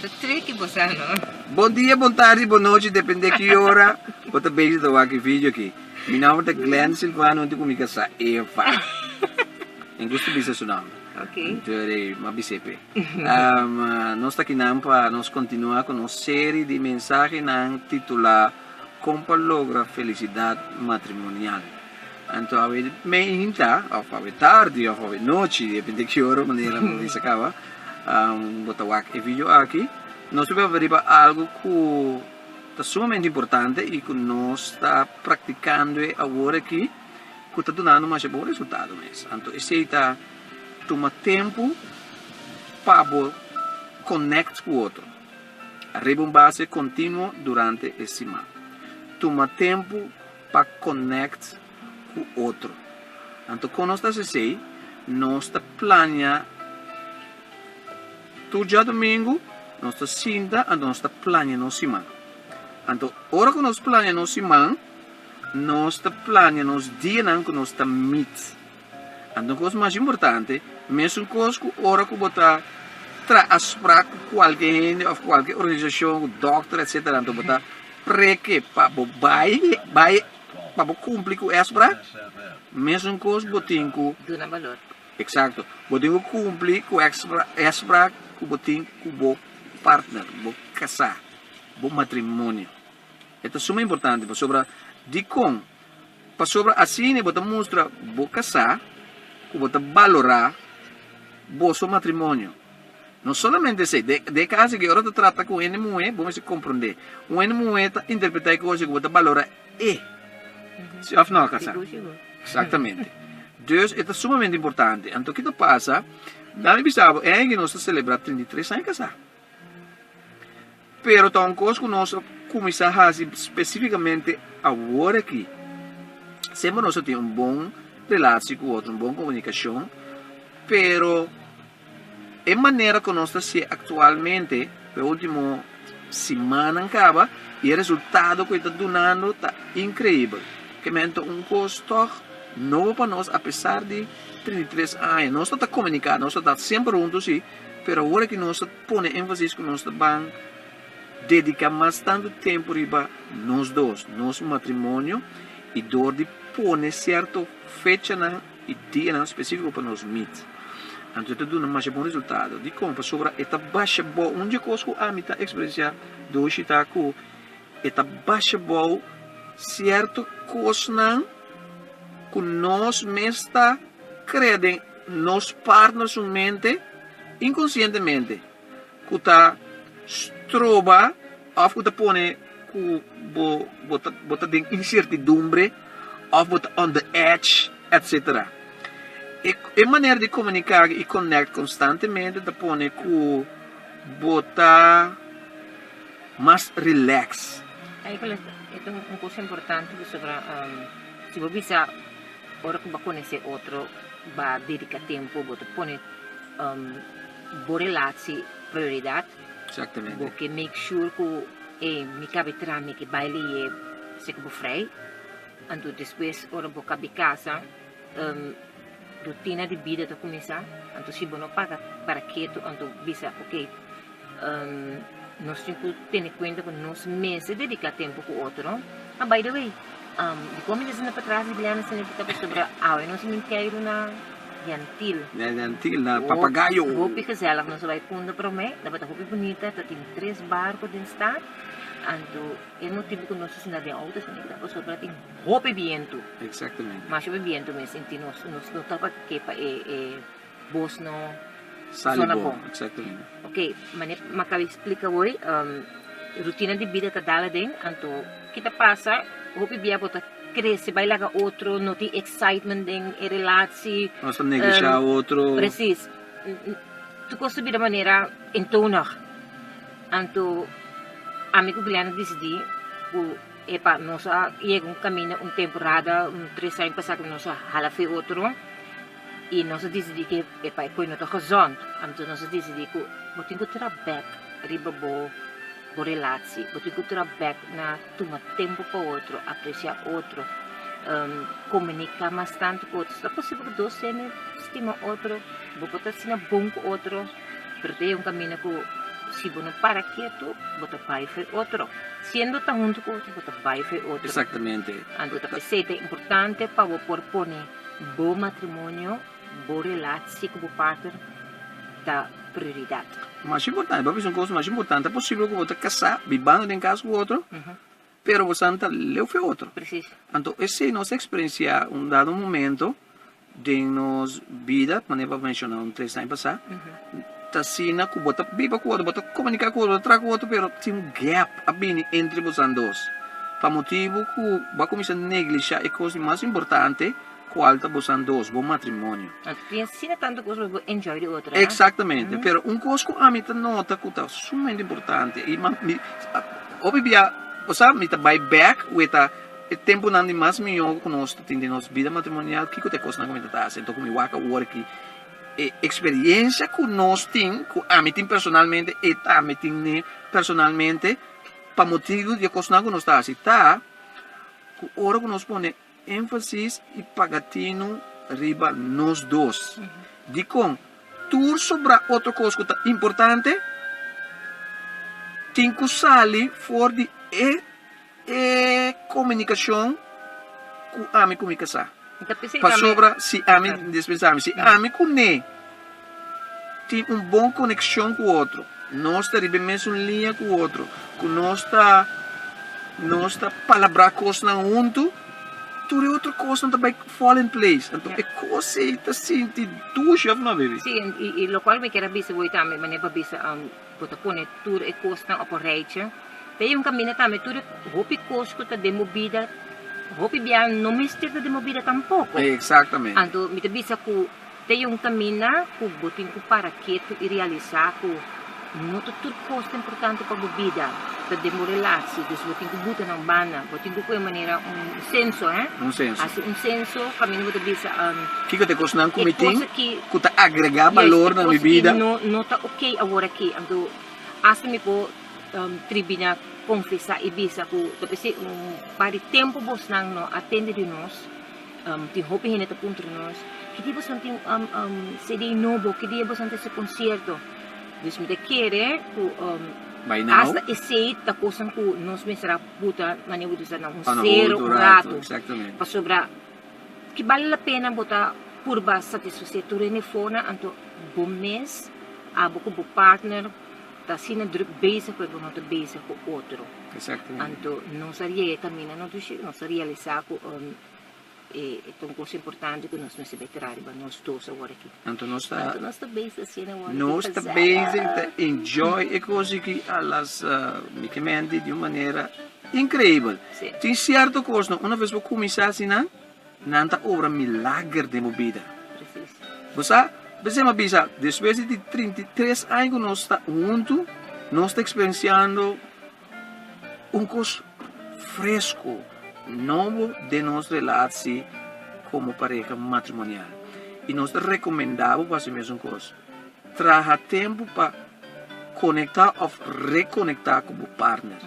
Tá tricky você, não? Bom dia, boa tarde, boa noite, depende de que hora. Bota beijo do aqui vídeo aqui. Meu nome é Glenn Silvano, onde comigo sa Eva. Em gosto de seu nome. Ok. Então, uma BCP. Nós está aqui para nós continuar com uma série de mensagens titulada Como logra felicidade matrimonial. Então, a vezes, meia, ou a tarde, ou a noite, depende de que hora, maneira que se acaba. Bota o vídeo aqui. Nós vamos ver algo que é sumamente importante e que nós está praticando agora aqui, que está dando mais bom resultado. Então, esse está toma tempo para conectar com o outro. Arriba um base contínuo durante a semana. Toma tempo para conectar com o outro. Então, quando nós estamos assim, nós estamos planeando todo dia domingo, nós estamos sinta e nós estamos planeando a semana. Então, a hora que nós planeamos a semana, nós estamos planeando os dias que nós estamos meet. Então, a coisa mais importante, mesmo coisa que a hora que você está com alguém, ou qualquer organização, doctor, etc. Então, você preke para cumprir com essa mesmo coisa você tem que Dona valor. exato, você tem que cumprir com essa que você tem com o partner, o casar, o matrimônio. Isso é super importante, para sobre de como, para sobre assim você mostra o casar, que você valorar o seu matrimônio. Não somente isso, de caso que agora trata com uma mulher, vamos compreender. Uma mulher interpreta coisas que você valora se afinal casar. Exatamente. Então, isso é sumamente importante. Então, o que passa? Na Bissau, é que nós celebramos 33 anos de casar. Pero, então, coisa que nós começamos a fazer especificamente agora aqui. Sempre nós temos bom relação com o outro, uma boa comunicação, pero a maneira que nós estamos atualmente, a última semana acaba, e o resultado que está dando está incrível. Que é custo novo para nós, apesar de 33 anos. Nós estamos comunicando, nós estamos sempre juntos, sim, mas agora que nós põe ênfase que nós vamos dedicar bastante tempo para nós dois, nosso matrimônio, e dor de pôr certa fecha e dia específico para nós meet. Então, isso dá mais bom resultado. De como sobre esta baixa boa, onde coisa que a minha experiência do está com esta baixa boa, certo coisa que nós mesmos creem, nós partners mente, inconscientemente, que está trova, ou que está põe que bota de incertidumbre, ou bota on the edge, etc. E maneira de comunicar e conectar constantemente, está põe que bota mais relax. Ito uma coisa importante sobre se você bisa hora que vai conhecer outro, vai dedicar tempo, você põe boa relação prioridade. Exatamente. Você make sure que me cabe trame que baile se que frei. Então depois hora você cabe casa, rotina de vida está começar. Então se você não paga para quieto, então bisa ok. Nós temos que ter em conta que nós mesmos dedicar tempo com o outro. By the way, como dizem para trás, Biliana se necessita sobre nós não queremos na yantil. Yantil, na papagaio. Roupa gezellig, nós vai pôr para mim, dapat roupa bonita, tem 3 barcos dentro está. Então, é motivo que nós estamos na auto, se necessita sobre tem roupa viento. Exatamente. Mas roupa viento, mas então nós não tapa que bos no Zona bom, exatamente. Ok, mas eu explicar hoje, rotina de vida está dada dentro, então, o que passa, roupa bia bota cresce, vai lá outro, não tem excitement dentro, relação. Nós vamos negociar outro. Precis. Tu consegue de maneira entonar. Então, amigo Guilherme decidi, epa, nós chega caminho, temporada, 3 anos passado, nós halafe outro, e nós decidimos que, epa, depois nós gezond. Então, nós decidimos que, vou ter que trabalhar, riba bo relação, vou ter que trabalhar na tomar tempo para outro, apreciar outro, comunicar bastante com outros. É possível que dois estima outro, vou botar assim bom com outro, pero tem caminho que si você não para quieto, você vai fazer outro. Sendo tan junto com outro, você vai fazer outro. Exatamente. Então, a receita é importante para você pôr bom matrimônio, boa relação com o parceiro, da prioridade. Mais importante, para uma coisa mais importante, é possível que você casar, vivendo em casa com o outro, pero você não leu foi outro. Preciso. Então, essa é nossa experiência, dado momento de nossa vida, maneira para mencionar 3 anos passado, tasina que você vive com o outro, você comunica com o outro, traga com o outro, pero tem gap entre vocês dois. Para motivo que vai começar a negligenciar a coisa mais importante, qual é vocês dois, bom matrimônio. Ensina tanto coisa para enjoy de outra. Exatamente, pero coisa que a mim nota que é sumamente importante, e obviamente, você me vai back with a tempo não de mais melhor que nós temos nossa vida matrimonial, que é coisa na comunidade, então como eu acho que experiência que nós temos, que a mim personalmente, e a mim personalmente, para motivo de coisa que nós está tá, que hora que nós põe ênfase e pagatino riba nós dois. De com tudo sobre outra coisa que é importante, tem que sair fora de comunicação com a minha comunicação. Para sobre se a mim dispensável, se a mim com tem uma boa conexão com o outro, nós está na mesma linha com o outro, que nós está palavra coisa junto, tudo outra coisa não vai fall in place. Então é coisa está sentindo tu chef na baby. Sim, e lo qual me quero bisa voi também, mas para bisa bota pone tudo é coisa na operação. Tem caminho também tudo hopi coisa que tá demovida, hopi bia não mistério da demovida tampouco. Exatamente. Então me bisa que tem caminho que botin que para quieto e realizar que não tudo coisa importante para a vida. Da demorelatie, dus we tingu buta ng bana, we tingu ko yung manera senso, Um senso. Assim, senso, kami não bisa que te coisa não coisa que te agregar valor na minha vida. Não tá ok agora aqui, então assim me po tribina confessar e bisa ko, tapos para tempo bos nang no atende de nós, ti hopi hineta punto de nós, que di bos nanti CD novo, que di bos nanti sa concerto, dus me te quere By now? Hasta esse da coisa que nós me será puta maniudo sa na zero rato. Exatamente. Pa sobra que vale a pena botar curva satisfazer tu renefona anto bom mês abo com o partner tá sina druk bezig com o bezig com outro. Exatamente. Anto não seria caminha não seria realizar com é uma coisa importante que nós não se veterari, mas nós dois agora aqui. Então nós está bem assim agora. nós está bem enjoy a coisa que elas me comendam de uma maneira incrível. Tem certa coisa, uma vez que começar assim, não está obra milagre de movida. Você me avisa, depois de 33 anos que nós está juntos, nós está experienciando coisa fresco, novo de nossa relação como pareja matrimonial. E nós recomendamos fazer a mesma coisa. Traga tempo para conectar ou reconectar com o partner.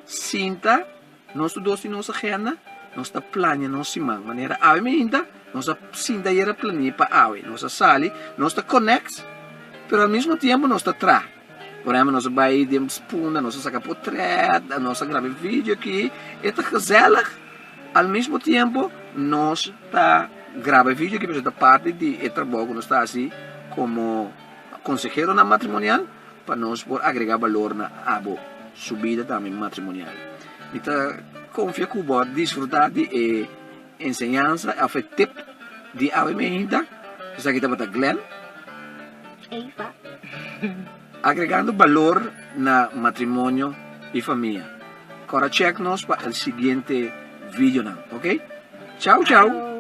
Sinta, nós dois em nossa agenda, nós está planeando nossa semana. De maneira ainda, nós sinta e planeia para a nós sali, nós está connect, mas ao mesmo tempo nós está tra. Por exemplo, nós vai de spuna, nós saca portrait, nós grava vídeo aqui, é tá gezellig. Ao mesmo tempo, nós tá grava vídeo que é da parte de trabalho que nós está assim como consejero na matrimonial, para nós por agregar valor na abo subida também matrimonial. Então, confia que vou desfrutar de ensinança, a tip de ave ainda, isso aqui tá Glenn. Eva. Agregando valor na matrimônio e família. Agora check-nos para o seguinte vídeo, ok? Tchau, tchau!